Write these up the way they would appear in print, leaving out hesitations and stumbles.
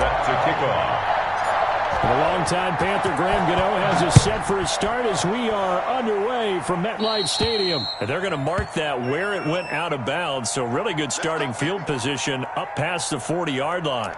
set to kick off. The longtime Panther Graham Gano has us set for a start as we are underway from MetLife Stadium. And they're going to mark that where it went out of bounds, so really good starting field position up past the 40-yard line.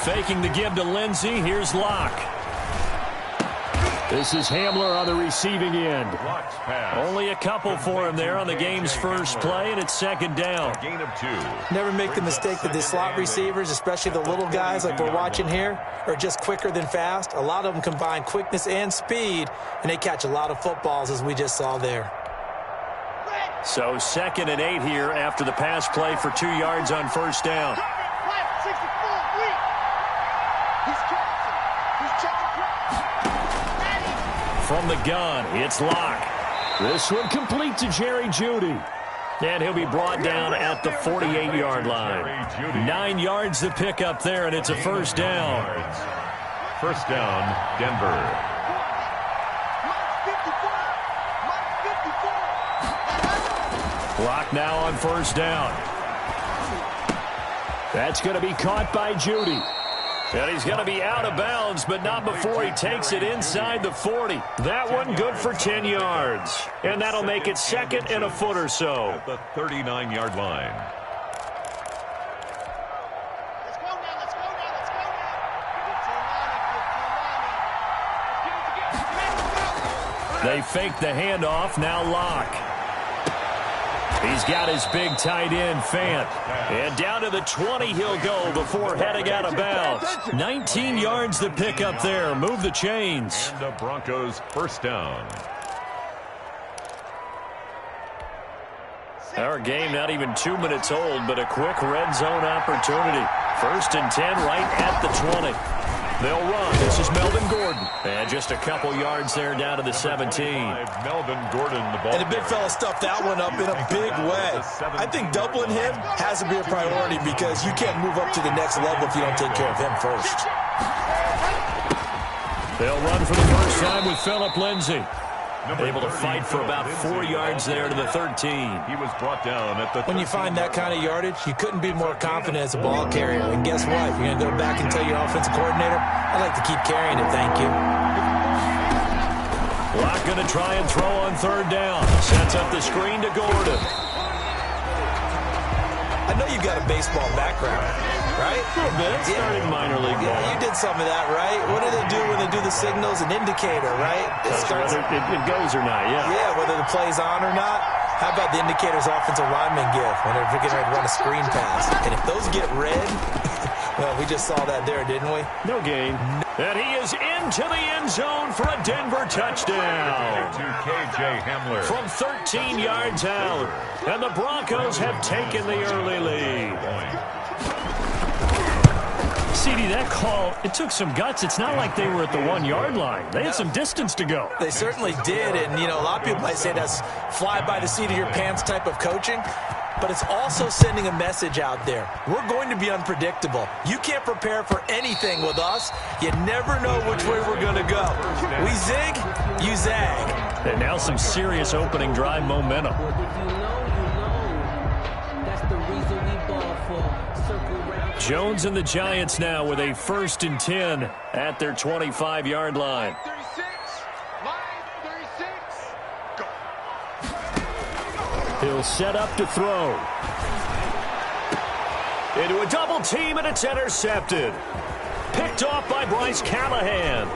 Faking the give to Lindsey. Here's Locke. This is Hamler on the receiving end. Only a couple for him there on the game's first play, and it's second down. Gain of 2. Never make the mistake that the slot receivers, especially the little guys like we're watching here, are just quicker than fast. A lot of them combine quickness and speed, and they catch a lot of footballs, as we just saw there. So 2nd and 8 here after the pass play for 2 yards on first down. From the gun, it's Locke. This one complete to Jerry Jeudy. And he'll be brought down at the 48-yard line. 9 yards to pick up there, and it's a first down. First down, Denver. Locke now on first down. That's going to be caught by Jeudy. And he's going to be out of bounds, but not before he takes it inside the 40. That one good for 10 yards. And that'll make it 2nd and a foot or so. At the 39-yard line. They fake the handoff. Now Locke. He's got his big tight end, Fant. And down to the 20 he'll go before heading out of bounds. 19 yards to pick up there. Move the chains. And the Broncos first down. Our game not even 2 minutes old, but a quick red zone opportunity. 1st and 10 right at the 20. They'll run. This is Melvin Gordon. And just a couple yards there down to the 17. Melvin Gordon, the ball. And the big fella stuffed that one up in a big way. I think doubling him has to be a priority because you can't move up to the next level if you don't take care of him first. They'll run for the first time with Phillip Lindsay. Able to fight for about 4 yards there to the 13. He was brought down at the. When you find that kind of yardage, you couldn't be more confident as a ball carrier. And guess what? You're going to go back and tell your offensive coordinator, I'd like to keep carrying it, thank you. Locke going to try and throw on 3rd down. Sets up the screen to Gordon. I know you've got a baseball background, right? A little bit. Started minor league ball. Yeah, you did some of that, right? What do they do when they do the signals? An indicator, right? It goes or not, yeah. Yeah, whether the play's on or not. How about the indicators offensive linemen give when they're getting ready to run a screen pass? And if those get red, well, we just saw that there, didn't we? No gain. And he is into the end zone for a Denver touchdown. To KJ Hamler. From 13 yards out. And the Broncos have taken the early lead. CD, that call, it took some guts. It's not like they were at the 1-yard line. They had some distance to go. They certainly did. And, you know, a lot of people might say that's fly by the seat of your pants type of coaching. But it's also sending a message out there. We're going to be unpredictable. You can't prepare for anything with us. You never know which way we're going to go. We zig, you zag. And now some serious opening drive momentum. Jones and the Giants now with a 1st and 10 at their 25-yard line. He'll set up to throw. Into a double team, and it's intercepted. Picked off by Bryce Callahan.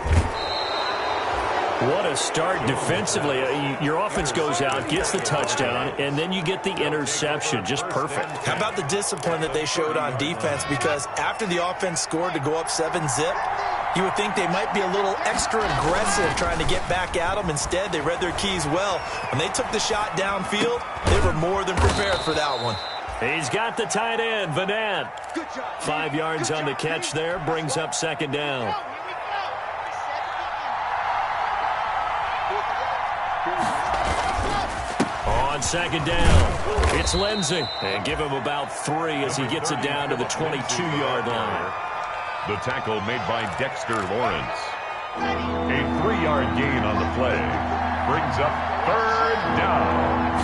What a start defensively. Your offense goes out, gets the touchdown, and then you get the interception. Just perfect. How about the discipline that they showed on defense? Because after the offense scored to go up 7-zip, you would think they might be a little extra aggressive trying to get back at them. Instead, they read their keys well. When they took the shot downfield, they were more than prepared for that one. He's got the tight end, Vanette. 5 yards on the catch there, brings up 2nd down. on second down. It's Lindsey. And give him about 3 as he gets it down to the 22-yard line. The tackle made by Dexter Lawrence. A 3-yard gain on the play. Brings up third down.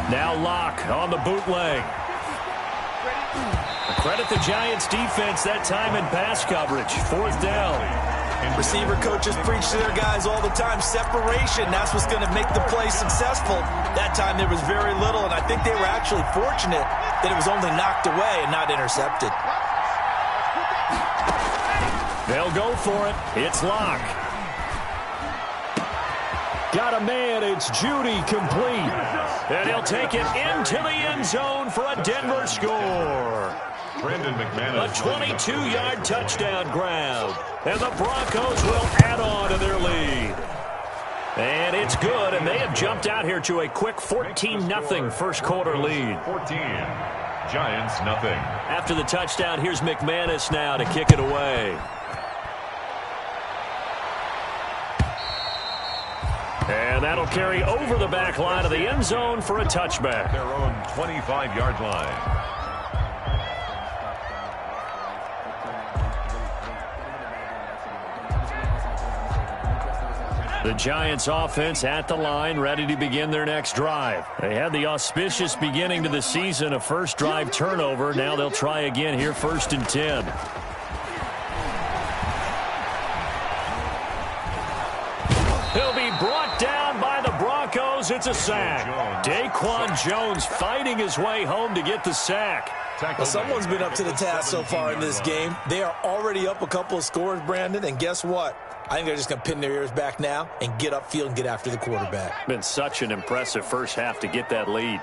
Now Locke on the bootleg. Credit the Giants defense that time in pass coverage. 4th down. Receiver coaches preach to their guys all the time. Separation, that's what's going to make the play successful. That time there was very little, and I think they were actually fortunate that it was only knocked away and not intercepted. They'll go for it. It's Locke. Got a man. It's Judy, complete. And he'll take it into the end zone for a Denver score. Brandon McManus. A 22-yard touchdown grab. And the Broncos will add on to their lead. And it's good, and they have jumped out here to a quick 14-0 first quarter lead. 14. Giants nothing. After the touchdown, here's McManus now to kick it away. And that'll carry over the back line of the end zone for a touchback. Their own 25-yard line. The Giants offense at the line, ready to begin their next drive. They had the auspicious beginning to the season, a first drive turnover. Now they'll try again here, 1st and 10. He'll be brought down by the Broncos. It's a sack. Daquan Jones fighting his way home to get the sack. Well, someone's been up to the task so far in this game. They are already up a couple of scores, Brandon, and guess what? I think they're just going to pin their ears back now and get upfield and get after the quarterback. Been such an impressive first half to get that lead.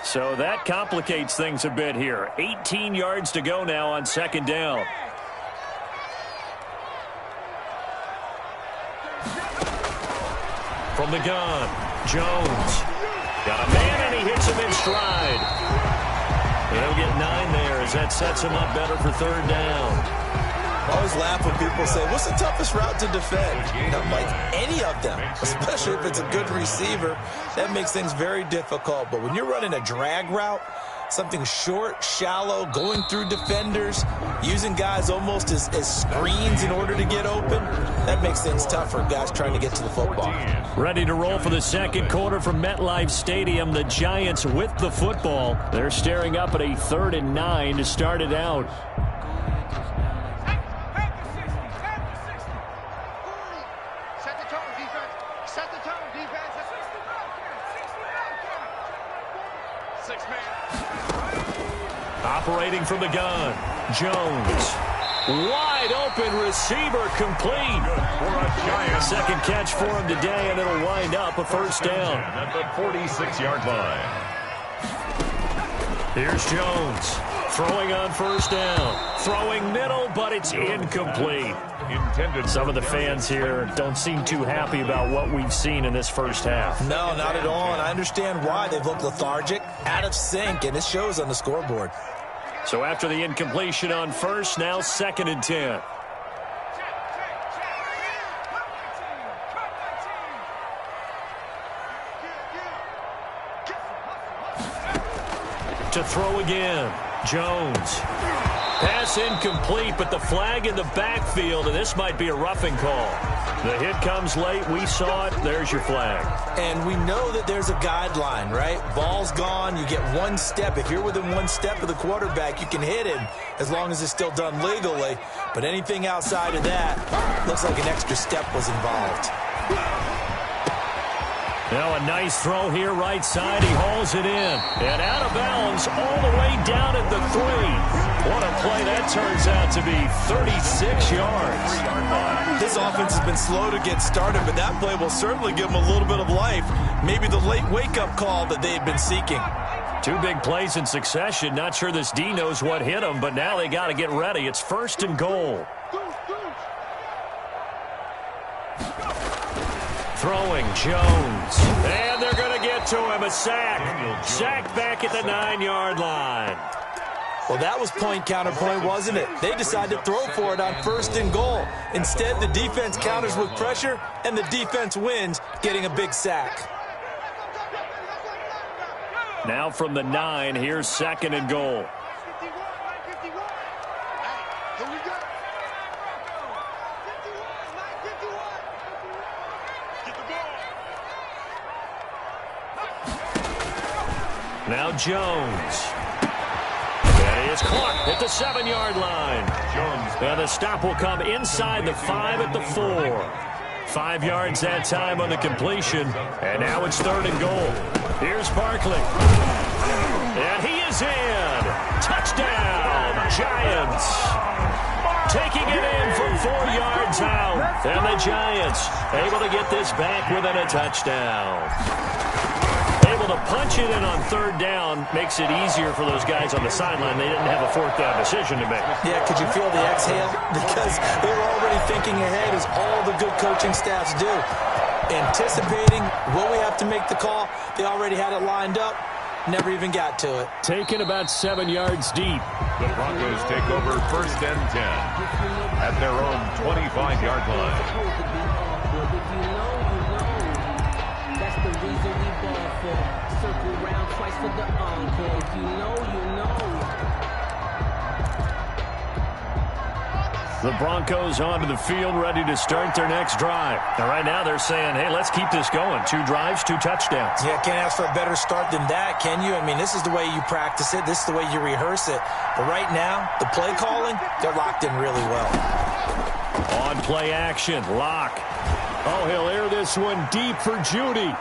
So that complicates things a bit here. 18 yards to go now on second down. From the gun, Jones. Got a man, and he hits him in stride. He'll get 9 there as that sets him up better for third down. I always laugh when people say, what's the toughest route to defend? Not like any of them, especially if it's a good receiver. That makes things very difficult. But when you're running a drag route, something short, shallow, going through defenders, using guys almost as screens in order to get open, that makes things tough for guys trying to get to the football. Ready to roll for the second quarter from MetLife Stadium. The Giants with the football. They're staring up at a 3rd and 9 to start it out. Operating from the gun, Jones. Wide open receiver complete. For a Giants. Second catch for him today, and it'll wind up a first down. At the 46-yard line. Here's Jones. Throwing on first down. Throwing middle, but it's incomplete. Some of the fans here don't seem too happy about what we've seen in this first half. No, not at all, and I understand why. They've looked lethargic, out of sync, and it shows on the scoreboard. So after the incompletion on first, now 2nd and 10. To throw again, Jones. Pass incomplete, but the flag in the backfield, and this might be a roughing call. The hit comes late. We saw it. There's your flag. And we know that there's a guideline, right? Ball's gone. You get 1 step. If you're within 1 step of the quarterback, you can hit him as long as it's still done legally. But anything outside of that, looks like an extra step was involved. Now a nice throw here, right side. He hauls it in. And out of bounds all the way down at the 3. What a play that turns out to be. 36 yards. This offense has been slow to get started, but that play will certainly give them a little bit of life. Maybe the late wake-up call that they had been seeking. 2 big plays in succession. Not sure this D knows what hit him, but now they got to get ready. It's 1st and goal. Throwing, Jones. And they're going to get to him. A sack. Sack back at the 9-yard line. Well, that was point counterpoint, wasn't it? They decided to throw for it on 1st and goal. Instead, the defense counters with pressure, and the defense wins, getting a big sack. Now from the 9, here's 2nd and goal. Now Jones. And he is caught at the 7-yard line. And the stop will come inside the 5 at the 4. 5 yards that time on the completion. And now it's 3rd and goal. Here's Barkley. And he is in. Touchdown, Giants. Taking it in from 4 yards out. And the Giants able to get this back within a touchdown. Able to punch it in on 3rd down makes it easier for those guys on the sideline. They didn't have a 4th down decision to make. Yeah, could you feel the exhale? Because they were already thinking ahead, as all the good coaching staffs do. Anticipating, will we have to make the call? They already had it lined up. Never even got to it. Taken about 7 yards deep. The Broncos take over 1st and 10 at their own 25-yard line. Circle round twice for the encore. You know. The Broncos onto the field, ready to start their next drive. Now, right now they're saying, hey, let's keep this going. 2 drives, 2 touchdowns. Yeah, can't ask for a better start than that, can you? I mean, this is the way you practice it. This is the way you rehearse it. But right now, the play calling, they're locked in really well. On play action, Locke. Oh, he'll air this one deep for Judy.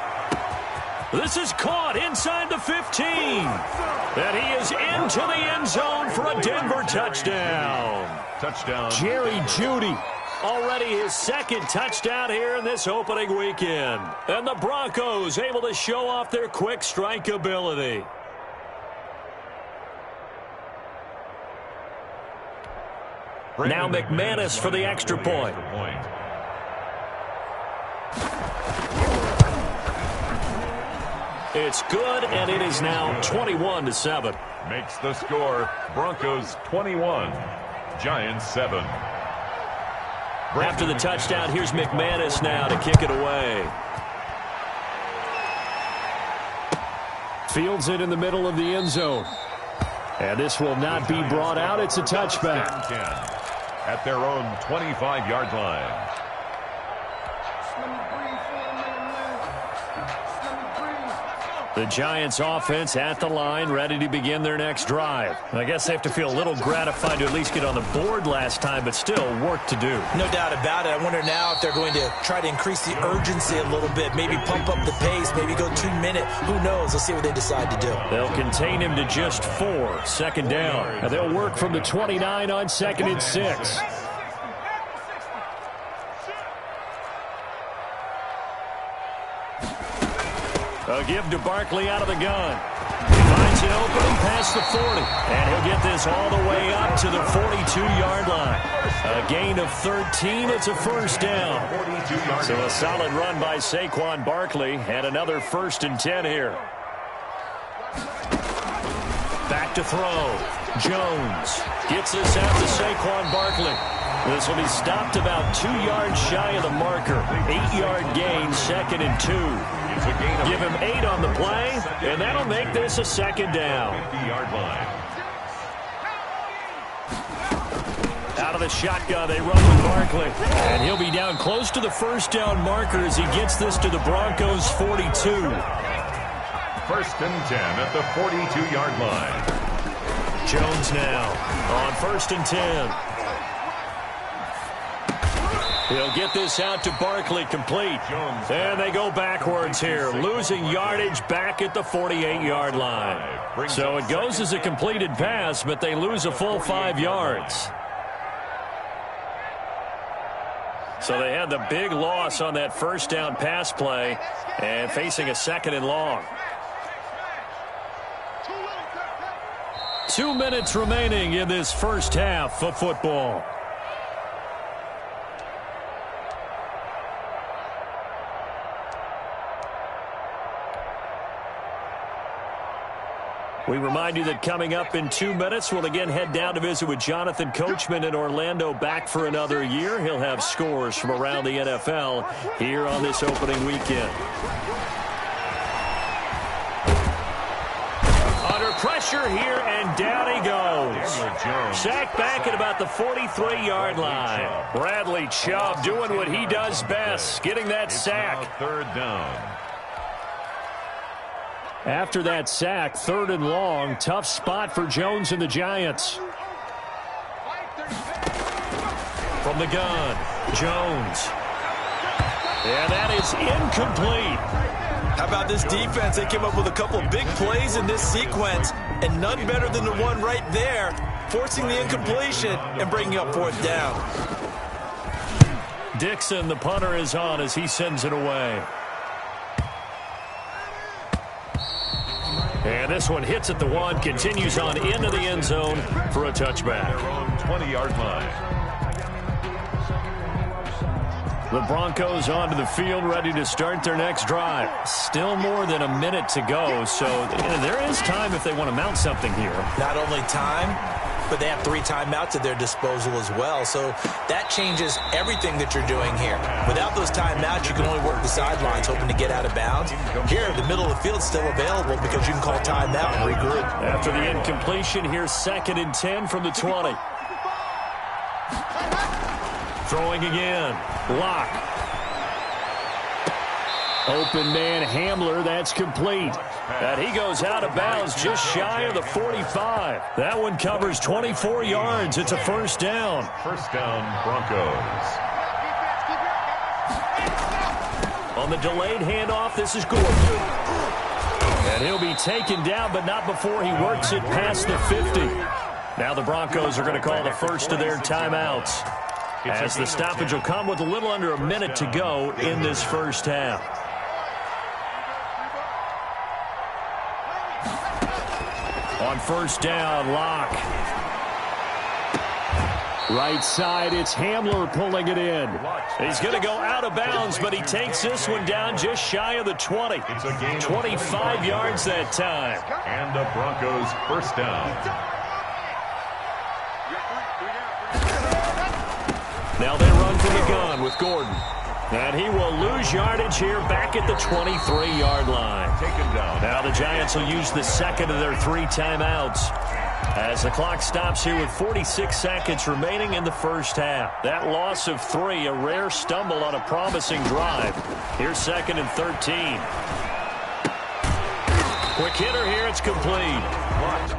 This is caught inside the 15. And he is into the end zone for a Denver touchdown. Touchdown. Jerry Jeudy, already his 2nd touchdown here in this opening weekend. And the Broncos able to show off their quick strike ability. Now McManus for the extra point. It's good, and it is now 21-7. Makes the score Broncos 21, Giants 7. After the touchdown, here's McManus now to kick it away. Fields it in the middle of the end zone. And this will not be brought out. It's a touchback. At their own 25-yard line. The Giants offense at the line, ready to begin their next drive. I guess they have to feel a little gratified to at least get on the board last time, but still work to do. No doubt about it. I wonder now if they're going to try to increase the urgency a little bit, maybe pump up the pace, maybe go 2-minute. Who knows? Let's see what they decide to do. They'll contain him to just 4, 2nd down. And they'll work from the 29 on 2nd and 6. A give to Barkley out of the gun. He finds an opening past the 40. And he'll get this all the way up to the 42-yard line. A gain of 13. It's a 1st down. So a solid run by Saquon Barkley. And another 1st and 10 here. Back to throw. Jones gets this out to Saquon Barkley. This will be stopped about 2 yards shy of the marker. 8-yard gain, 2nd and 2. Give him 8 on the play, and that'll make this a 2nd down. Out of the shotgun, they run with Barkley. And he'll be down close to the 1st down marker as he gets this to the Broncos' 42. 1st and 10 at the 42-yard line. Jones now on 1st and 10. He'll get this out to Barkley, complete. And they go backwards here, losing yardage back at the 48-yard line. So it goes as a completed pass, but they lose a full 5 yards. So they had the big loss on that 1st down pass play and facing a 2nd and long. 2 minutes remaining in this first half of football. We remind you that coming up in 2 minutes, we'll again head down to visit with Jonathan Coachman in Orlando, back for another year. He'll have scores from around the NFL here on this opening weekend. pressure here, and down he goes. Sacked back at about the 43-yard line. Bradley Chubb doing what he does best, getting that sack. Third down. After that sack, 3rd and long. Tough spot for Jones and the Giants. From the gun, Jones. And that is incomplete. How about this defense? They came up with a couple big plays in this sequence, and none better than the one right there, forcing the incompletion and bringing up 4th down. Dixon, the punter, is on as he sends it away. And this one hits at the 1, continues on into the end zone for a touchback. Their own 20-yard line. The Broncos onto the field, ready to start their next drive. Still more than a minute to go, so there is time if they want to mount something here. Not only time, but they have 3 timeouts at their disposal as well, so that changes everything that you're doing here. Without those timeouts, you can only work the sidelines, hoping to get out of bounds. Here, the middle of the field is still available because you can call timeout and regroup. After the incompletion, here's 2nd and 10 from the 20. Throwing again. Lock. Open man Hamler, that's complete. And he goes out of bounds just shy of the 45. That one covers 24 yards. It's a 1st down. 1st down, Broncos. On the delayed handoff, this is Gordon. And he'll be taken down, but not before he works it past the 50. Now the Broncos are going to call the first of their timeouts, as the stoppage will come with a little under a minute to go in this first half. On 1st down, Lock. Right side, it's Hamler pulling it in. He's going to go out of bounds, but he takes this one down just shy of the 20. 25 yards that time. And the Broncos' 1st down. Now they run from the gun with Gordon. And he will lose yardage here back at the 23-yard line. Taken down. Now the Giants will use the 2nd of their 3 timeouts as the clock stops here with 46 seconds remaining in the first half. That loss of 3, a rare stumble on a promising drive. Here's 2nd and 13. Quick hitter here, it's complete. Watch.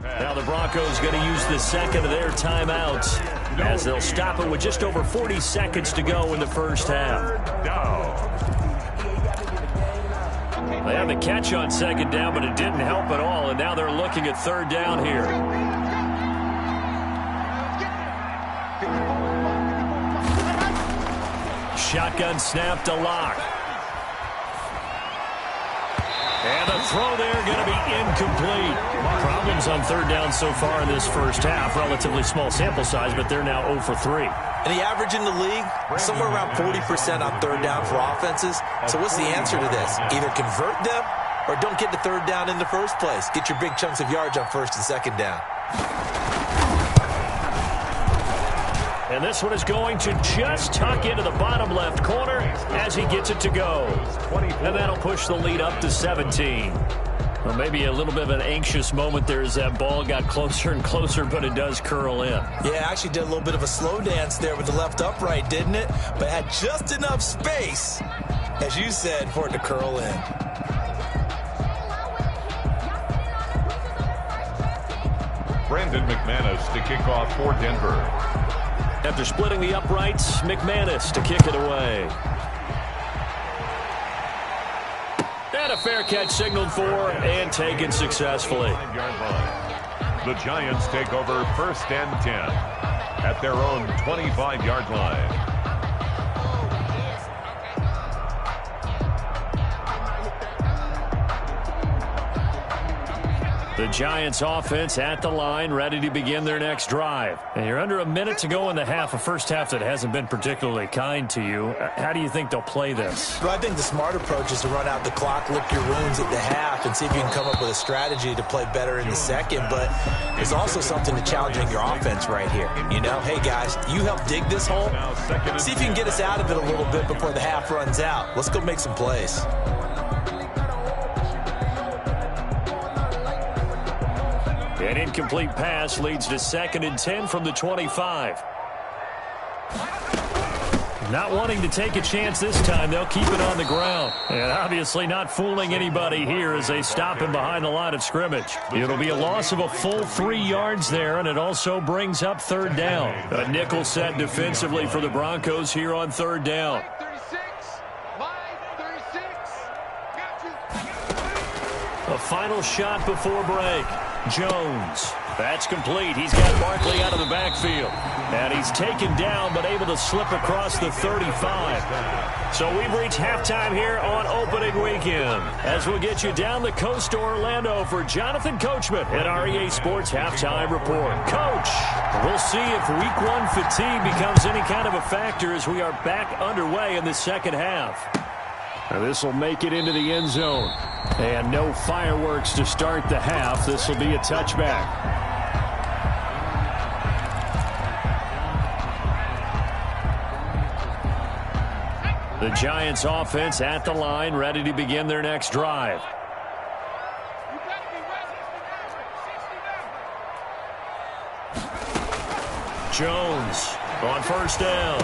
Now the Broncos going to use the 2nd of their timeouts as they'll stop it with just over 40 seconds to go in the first half. They had the catch on 2nd down, but it didn't help at all, and now they're looking at 3rd down here. Shotgun snap to Lock. And the throw there going to be incomplete. Problems on 3rd down so far in this first half. Relatively small sample size, but they're now 0 for 3. And the average in the league, somewhere around 40% on 3rd down for offenses. So what's the answer to this? Either convert them or don't get to 3rd down in the first place. Get your big chunks of yards on 1st and 2nd down. And this one is going to just tuck into the bottom left corner as he gets it to go. And that'll push the lead up to 17. Well, maybe a little bit of an anxious moment there as that ball got closer and closer, but it does curl in. Yeah, actually did a little bit of a slow dance there with the left upright, didn't it? But had just enough space, as you said, for it to curl in. Brandon McManus to kick off for Denver. After splitting the uprights, McManus to kick it away. And a fair catch signaled for and taken successfully. The Giants take over 1st and 10 at their own 25-yard line. The Giants offense at the line, ready to begin their next drive. And you're under a minute to go in the half, a first half that hasn't been particularly kind to you. How do you think they'll play this? Well, I think the smart approach is to run out the clock, lick your wounds at the half, and see if you can come up with a strategy to play better in the second. But there's also something to challenging your offense right here. You know, hey, guys, you help dig this hole. See if you can get us out of it a little bit before the half runs out. Let's go make some plays. An incomplete pass leads to 2nd and 10 from the 25. Not wanting to take a chance this time, they'll keep it on the ground. And obviously not fooling anybody here as they stop him behind the line of scrimmage. It'll be a loss of a full 3 yards there, and it also brings up 3rd down. A nickel set defensively for the Broncos here on 3rd down. A final shot before break. Jones. That's complete. He's got Barkley out of the backfield. And he's taken down but able to slip across the 35. So we've reached halftime here on opening weekend. As we'll get you down the coast to Orlando for Jonathan Coachman at our EA Sports Halftime Report. Coach, we'll see if Week 1 fatigue becomes any kind of a factor as we are back underway in the second half. Now this will make it into the end zone. And no fireworks to start the half. This will be a touchback. The Giants offense at the line, ready to begin their next drive. Jones on 1st down.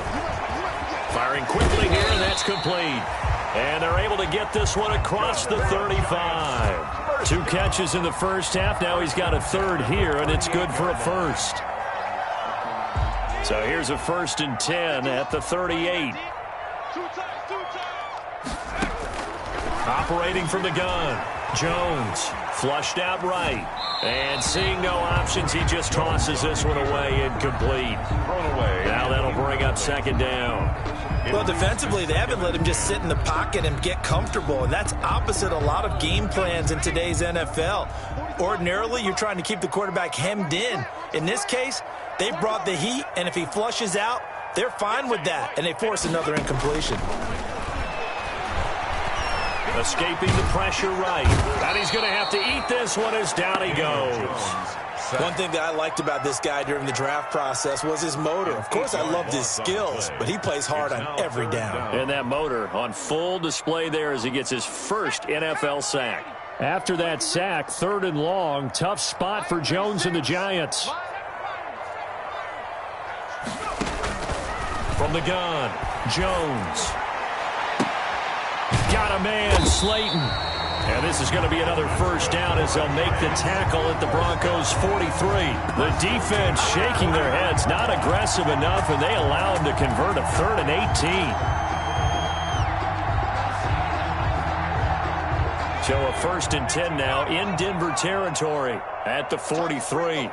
Firing quickly here, and that's complete. And they're able to get this one across the 35. 2 catches in the first half. Now he's got a 3rd here, and it's good for a 1st. So here's a 1st and 10 at the 38. Operating from the gun. Jones flushed out right. And seeing no options, he just tosses this one away, incomplete. Now that'll bring up 2nd down. Well, defensively, they haven't let him just sit in the pocket and get comfortable, and that's opposite a lot of game plans in today's NFL. Ordinarily, you're trying to keep the quarterback hemmed in. In this case, they brought the heat, and if he flushes out, they're fine with that, and they force another incompletion. Escaping the pressure right. And he's going to have to eat this one as down he goes. One thing that I liked about this guy during the draft process was his motor. Of course, I loved his skills, but he plays hard on every down. And that motor on full display there as he gets his first NFL sack. After that sack, 3rd and long, tough spot for Jones and the Giants. From the gun, Jones. Got a man, Slayton. And this is going to be another 1st down as they'll make the tackle at the Broncos 43. The defense shaking their heads, not aggressive enough, and they allow him to convert a 3rd and 18. So a 1st and 10 now in Denver territory at the 43.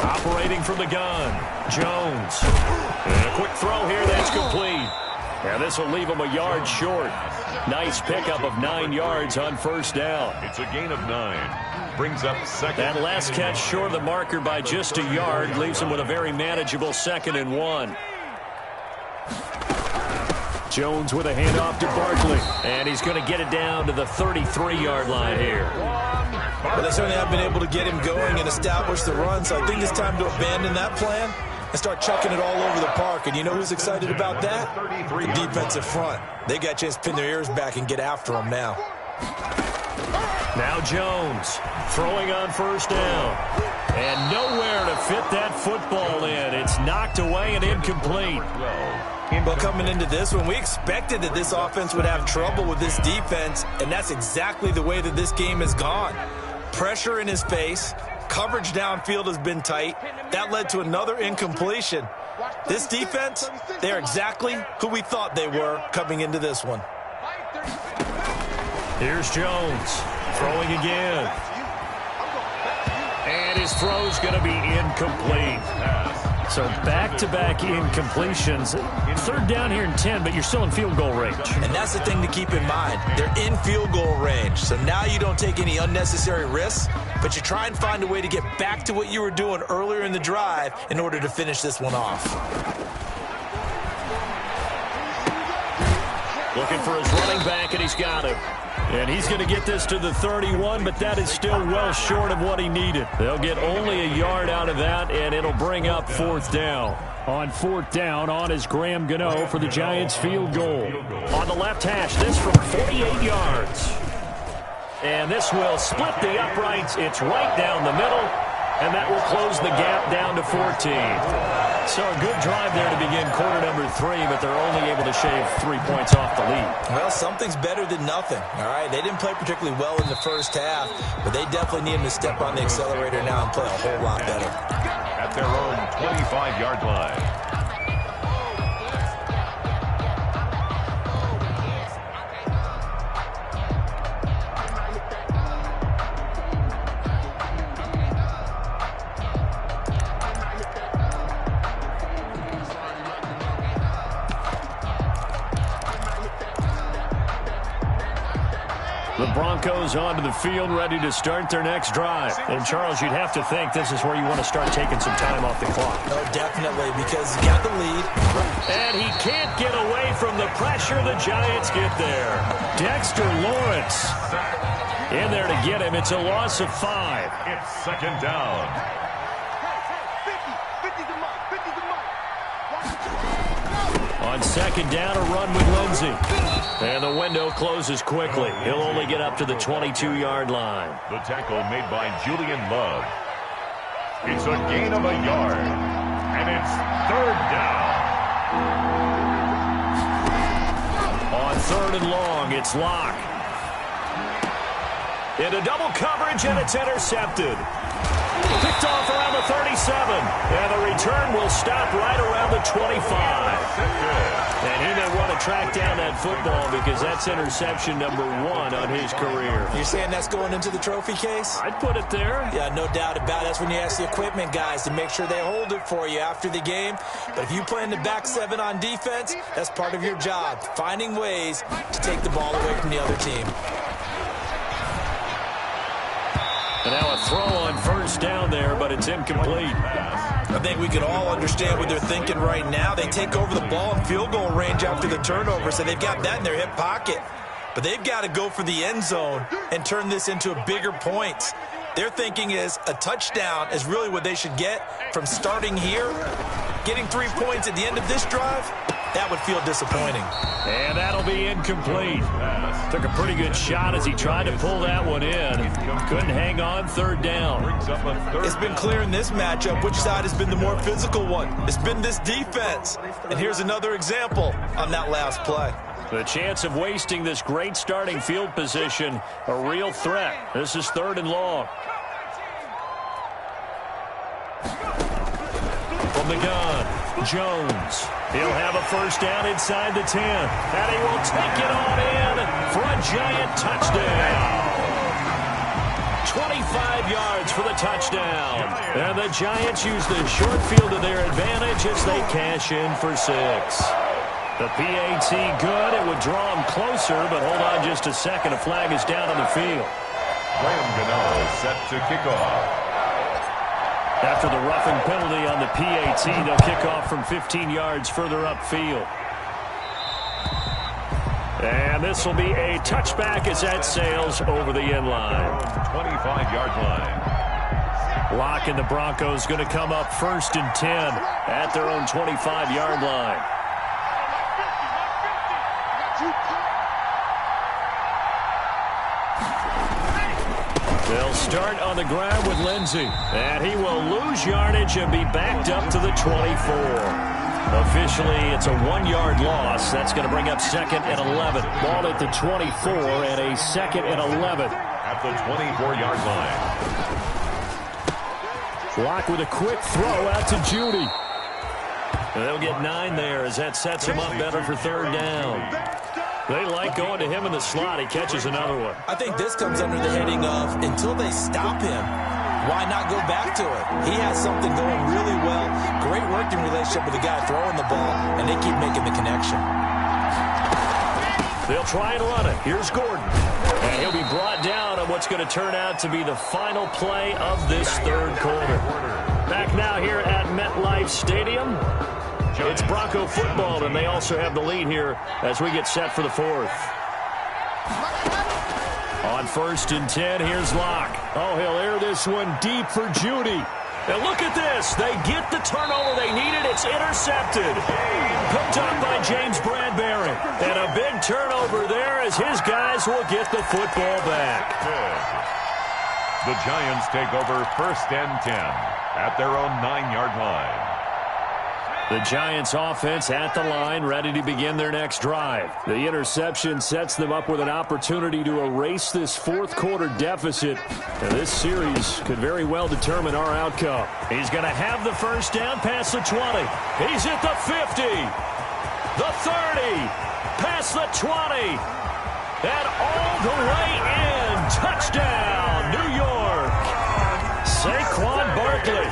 Operating from the gun, Jones. And a quick throw here, that's complete. And this will leave him a yard short. Nice pickup of 9 yards on 1st down. It's a gain of 9. Brings up 2nd. That last catch short of the marker by just a yard leaves him with a very manageable 2nd and 1. Jones with a handoff to Barkley. And he's going to get it down to the 33-yard line here. Well, they certainly have been able to get him going and establish the run, so I think it's time to abandon that plan and start chucking it all over the park. And you know who's excited about that? The defensive front. They got a chance to pin their ears back and get after him now. Now Jones throwing on first down. And nowhere to fit that football in. It's knocked away and incomplete. Well, coming into this one, we expected that this offense would have trouble with this defense, and that's exactly the way that this game has gone. Pressure in his face. Coverage downfield has been tight. That led to another incompletion. This defense, they're exactly who we thought they were coming into this one. Here's Jones throwing again. And his throw's going to be incomplete. So back-to-back incompletions. Third down here in 10, but you're still in field goal range. And that's the thing to keep in mind. They're in field goal range. So now you don't take any unnecessary risks, but you try and find a way to get back to what you were doing earlier in the drive in order to finish this one off. Looking for his running back, and he's got him. And he's going to get this to the 31, but that is still well short of what he needed. They'll get only a yard out of that, and it'll bring up fourth down. On fourth down, on is Graham Gano for the Giants field goal. On the left hash, this from 48 yards. And this will split the uprights. It's right down the middle, and that will close the gap down to 14. So a good drive there to begin quarter number 3, but they're only able to shave 3 points off the lead. Well, something's better than nothing, all right? They didn't play particularly well in the first half, but they definitely need him to step on the accelerator now and play a whole lot better. At their own 25-yard line. The Broncos onto the field, ready to start their next drive. And, Charles, you'd have to think this is where you want to start taking some time off the clock. No, definitely, because you got the lead. And he can't get away from the pressure. The Giants get there. Dexter Lawrence in there to get him. It's a loss of 5. It's second down. On second down, a run with Lindsey. And the window closes quickly. He'll only get up to the 22-yard line. The tackle made by Julian Love. It's a gain of a yard. And it's third down. On third and long, it's Locke. Into double coverage, and it's intercepted. Picked off around the 37. And the return will stop right around the 25. And he may want to track down that football because that's interception number 1 on his career. You're saying that's going into the trophy case? I'd put it there. Yeah, no doubt about it. That's when you ask the equipment guys to make sure they hold it for you after the game. But if you play in the back 7 on defense, that's part of your job, finding ways to take the ball away from the other team. And now a throw on first down there, but it's incomplete. I think we can all understand what they're thinking right now. They take over the ball in field goal range after the turnover, so they've got that in their hip pocket. But they've got to go for the end zone and turn this into a bigger points. Their thinking is a touchdown is really what they should get from starting here. Getting 3 points at the end of this drive, that would feel disappointing. And that'll be incomplete. Took a pretty good shot as he tried to pull that one in. Couldn't hang on third down. It's been clear in this matchup which side has been the more physical one. It's been this defense. And here's another example on that last play. The chance of wasting this great starting field position, a real threat. This is third and long. From the gun, Jones. He'll have a first down inside the 10. And he will take it on in for a Giant touchdown. 25 yards for the touchdown. And the Giants use the short field to their advantage as they cash in for 6. The PAT good. It would draw him closer, but hold on just a second. A flag is down on the field. Graham Gano is set to kick off. After the roughing penalty on the PAT, they'll kick off from 15 yards further upfield. And this will be a touchback as that sails over the end line. 25-yard line. Locke and the Broncos going to come up 1st and 10 at their own 25-yard line. They'll start on the ground with Lindsey. And he will lose yardage and be backed up to the 24. Officially, it's a 1-yard loss. That's going to bring up 2nd and 11. Ball at the 24 and a 2nd and 11. At the 24-yard line. Locke with a quick throw out to Judy. And they'll get 9 there as that sets him up better for 3rd down. They like going to him in the slot. He catches another one. I think this comes under the heading of until they stop him, why not go back to it? He has something going really well. Great working relationship with the guy throwing the ball, and they keep making the connection. They'll try and run it. Here's Gordon. And he'll be brought down on what's going to turn out to be the final play of this 3rd quarter. Back now here at MetLife Stadium. It's Bronco football, and they also have the lead here as we get set for the 4th. On 1st and 10, here's Locke. Oh, he'll air this one deep for Judy. And look at this. They get the turnover they needed. It's intercepted. Picked up by James Bradbury. And a big turnover there as his guys will get the football back. The Giants take over 1st and 10 at their own 9-yard line. The Giants offense at the line, ready to begin their next drive. The interception sets them up with an opportunity to erase this 4th quarter deficit. And this series could very well determine our outcome. He's going to have the 1st down past the 20. He's at the 50, the 30, past the 20, and all the way in. Touchdown, New York. Saquon Barkley,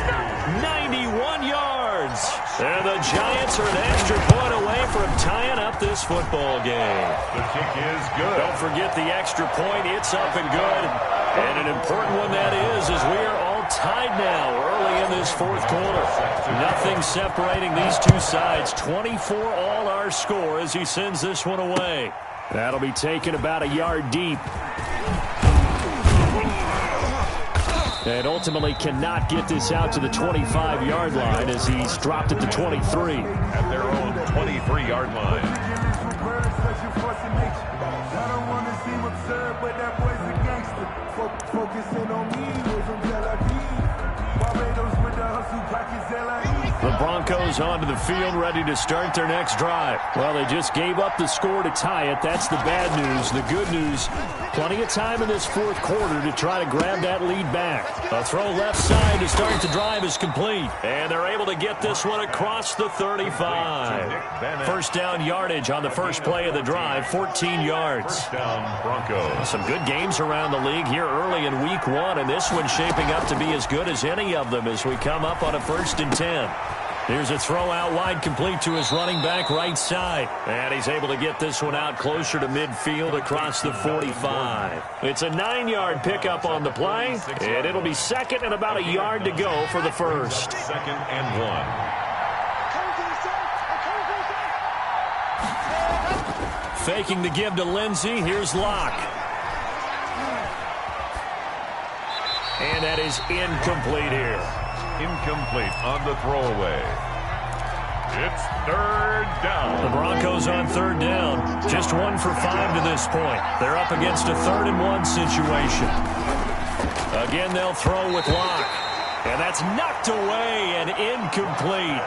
91 yards. And the Giants are an extra point away from tying up this football game. The kick is good. Don't forget the extra point. It's up and good. And an important one that is we are all tied now early in this 4th quarter. Nothing separating these two sides. 24 all our score as he sends this one away. That'll be taken about a yard deep. And ultimately cannot get this out to the 25-yard line as he's dropped at the 23. At their own 23-yard line. The Broncos onto the field, ready to start their next drive. Well, they just gave up the score to tie it. That's the bad news. The good news, plenty of time in this 4th quarter to try to grab that lead back. A throw left side to start the drive is complete. And they're able to get this one across the 35. 1st down yardage on the first play of the drive, 14 yards. 1st down Broncos. Some good games around the league here early in week 1, and this one's shaping up to be as good as any of them as we come up on a 1st and 10. Here's a throw out wide, complete to his running back right side. And he's able to get this one out closer to midfield across the 45. It's a 9-yard pickup on the play, and it'll be 2nd and about a yard to go for the 1st. 2nd and 1. Faking the give to Lindsey. Here's Locke. And that is incomplete here. Incomplete on the throwaway. It's 3rd down. The Broncos on 3rd down. Just 1 for 5 to this point. They're up against a 3rd and 1 situation. Again, they'll throw with Locke. And that's knocked away and incomplete.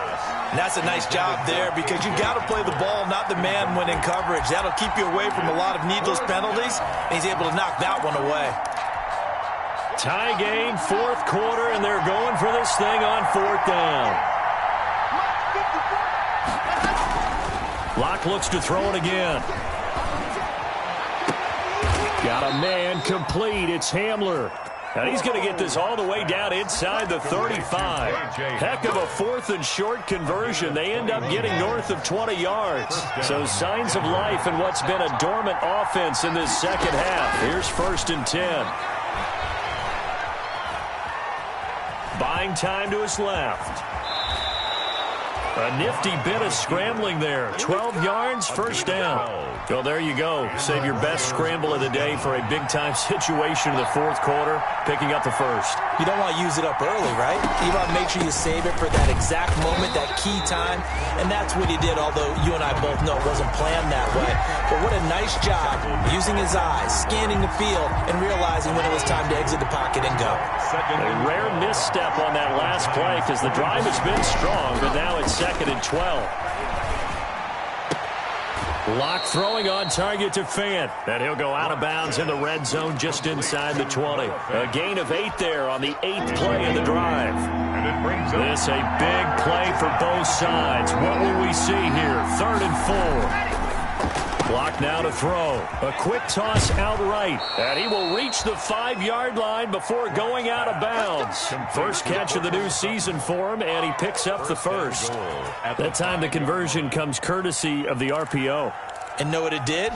And that's a nice job there because you've got to play the ball, not the man when in coverage. That'll keep you away from a lot of needless penalties. And he's able to knock that one away. Tie game, 4th quarter, and they're going for this thing on 4th down. Locke looks to throw it again. Got a man complete. It's Hamler. And he's going to get this all the way down inside the 35. Heck of a 4th and short conversion. They end up getting north of 20 yards. So signs of life in what's been a dormant offense in this 2nd half. Here's 1st and 10. Buying time to his left. A nifty bit of scrambling there. 12 yards, first down. Well, there you go. Save your best scramble of the day for a big-time situation in the fourth quarter, picking up the first. You don't want to use it up early, right? You want to make sure you save it for that exact moment, that key time, and that's what he did, although you and I both know it wasn't planned that way. But what a nice job using his eyes, scanning the field, and realizing when it was time to exit the pocket and go. A rare misstep on that last play because the drive has been strong, but now it's 2nd and 12. Lock throwing on target to Fant. And he'll go out of bounds in the red zone just inside the 20. A gain of 8 there on the 8th play of the drive. And it brings up This a big play for both sides. What will we see here? 3rd and 4. Clock now to throw. A quick toss outright. And he will reach the 5-yard line before going out of bounds. First catch of the new season for him, and he picks up the first. That time the conversion comes courtesy of the RPO. And know what it did?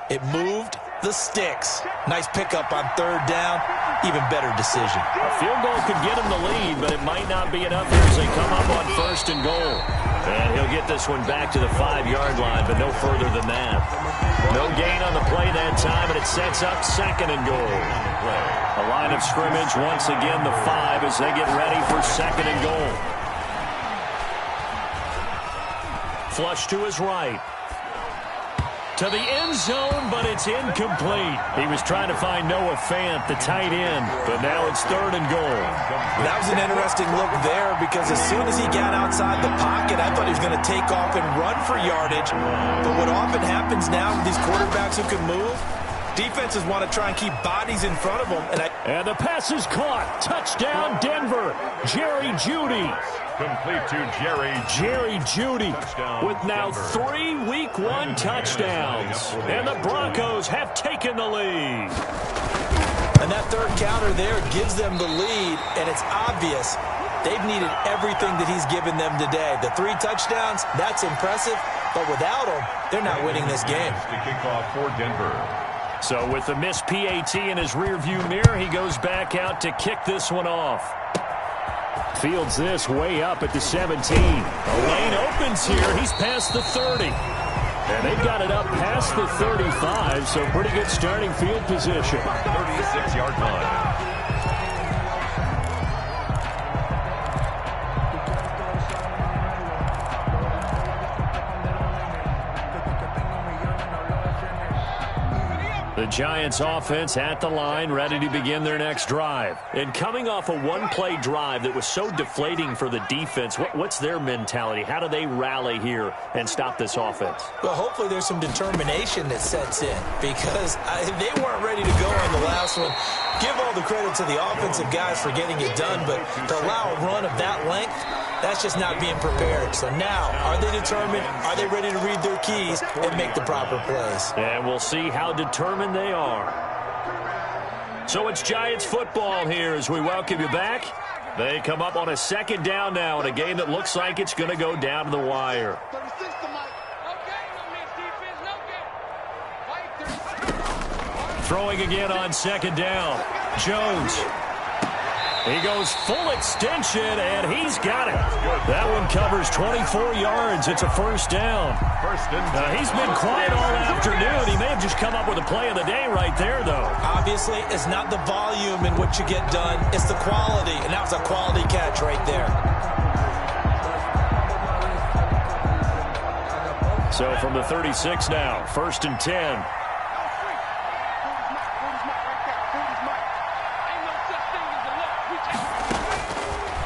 It moved the sticks. Nice pickup on 3rd down. Even better decision. A field goal could get him the lead, but it might not be enough here as they come up on 1st and goal. And he'll get this one back to the 5-yard line, but no further than that. No gain on the play that time, and it sets up 2nd and goal. A line of scrimmage, once again the 5 as they get ready for 2nd and goal. Flush to his right. To the end zone, but it's incomplete. He was trying to find Noah Fant, the tight end, but now it's 3rd and goal. That was an interesting look there because as soon as he got outside the pocket, I thought he was going to take off and run for yardage. But what often happens now with these quarterbacks who can move, defenses want to try and keep bodies in front of them. And the pass is caught. Touchdown, Denver. Jerry Jeudy. complete to Jerry Jeudy with now 3 Week 1 touchdowns. And the Broncos have taken the lead. And that 3rd counter there gives them the lead, and it's obvious they've needed everything that he's given them today. The 3 touchdowns, that's impressive, but without him, they're not winning this game. The kickoff for Denver. So with the missed PAT in his rearview mirror, he goes back out to kick this one off. Fields this way up at the 17. A lane opens here. He's past the 30. And they've got it up past the 35, so pretty good starting field position. 36-yard line. The Giants offense at the line, ready to begin their next drive. And coming off a one-play drive that was so deflating for the defense, what's their mentality? How do they rally here and stop this offense? Well, hopefully there's some determination that sets in because they weren't ready to go on the last one. Give all the credit to the offensive guys for getting it done, but to allow a run of that length, that's just not being prepared. So now, are they determined? Are they ready to read their keys and make the proper plays? And we'll see how determined they are. So it's Giants football here as we welcome you back. They come up on a 2nd down now in a game that looks like it's going to go down to the wire. Throwing again on 2nd down. Jones. He goes full extension, and he's got it. That one covers 24 yards. It's a 1st down. He's been quiet all afternoon. He may have just come up with a play of the day right there, though. Obviously, it's not the volume in what you get done. It's the quality, and that was a quality catch right there. So from the 36 now, 1st and 10.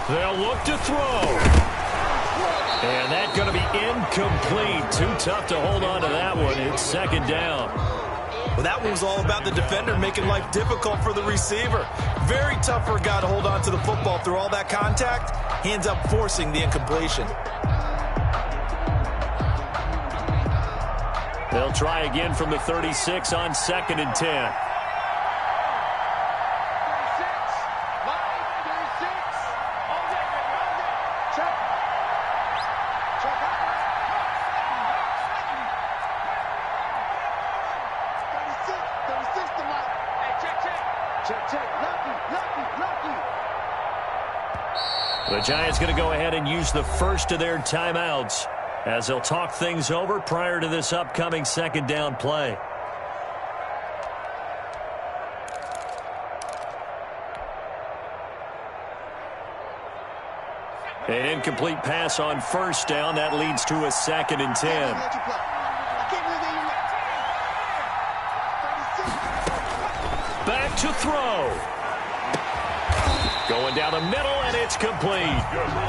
They'll look to throw. And that's going to be incomplete. Too tough to hold on to that one. It's 2nd down. Well, that one was all about the defender making life difficult for the receiver. Very tough for a guy to hold on to the football through all that contact. He ends up forcing the incompletion. They'll try again from the 36 on 2nd and 10. The Giants going to go ahead and use the first of their timeouts as they'll talk things over prior to this upcoming second down play. An incomplete pass on first down. That leads to a 2nd and 10. Back to throw. Going down the middle, and it's complete.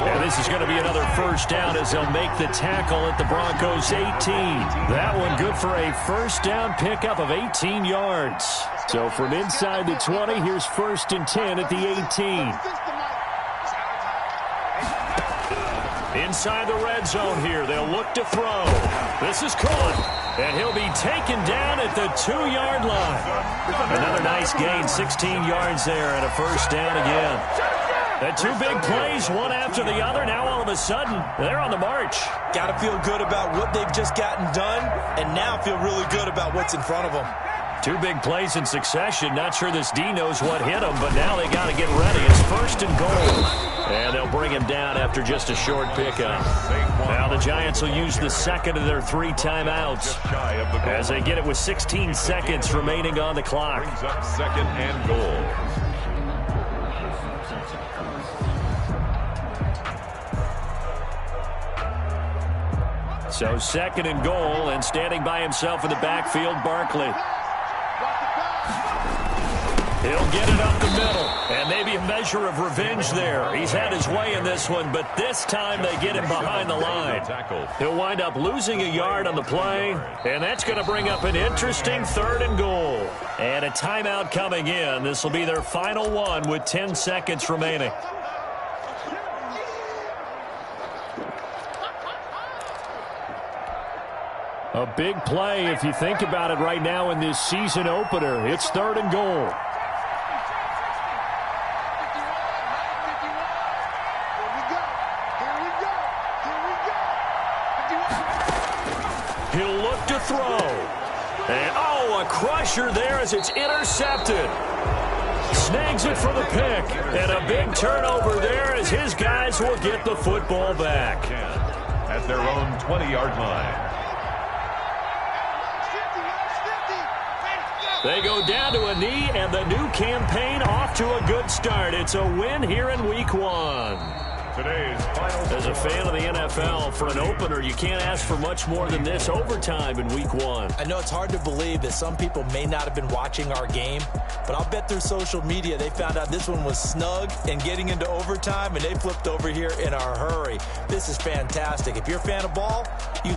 And this is going to be another first down as they'll make the tackle at the Broncos 18. That one good for a first down pickup of 18 yards. So from inside the 20, here's 1st and 10 at the 18. Inside the red zone here, they'll look to throw. This is caught, and he'll be taken down at the 2-yard line. Another nice gain, 16 yards there, and a first down again. The 2 big plays, one after the other. Now all of a sudden, they're on the march. Got to feel good about what they've just gotten done, and now feel really good about what's in front of them. 2 big plays in succession. Not sure this D knows what hit him, but now they got to get ready. It's 1st and goal. And they'll bring him down after just a short pickup. Now the Giants will use the 2nd of their 3 timeouts as they get it with 16 seconds remaining on the clock. Brings up 2nd and goal. So 2nd and goal, and standing by himself in the backfield, Barkley. He'll get it up the middle, and maybe a measure of revenge there. He's had his way in this one, but this time they get him behind the line. He'll wind up losing a yard on the play, and that's going to bring up an interesting 3rd and goal. And a timeout coming in. This will be their final one with 10 seconds remaining. A big play if you think about it right now in this season opener. It's 3rd and goal. He'll look to throw. And, oh, a crusher there as it's intercepted. Snags it for the pick. And a big turnover there as his guys will get the football back. At their own 20-yard line. They go down to a knee, and the new campaign off to a good start. It's a win here in Week 1. Today's final. As a fan of the NFL, for an opener, you can't ask for much more than this overtime in Week 1. I know it's hard to believe that some people may not have been watching our game, but I'll bet through social media they found out this one was snug and getting into overtime, and they flipped over here in a hurry. This is fantastic. If you're a fan of ball, you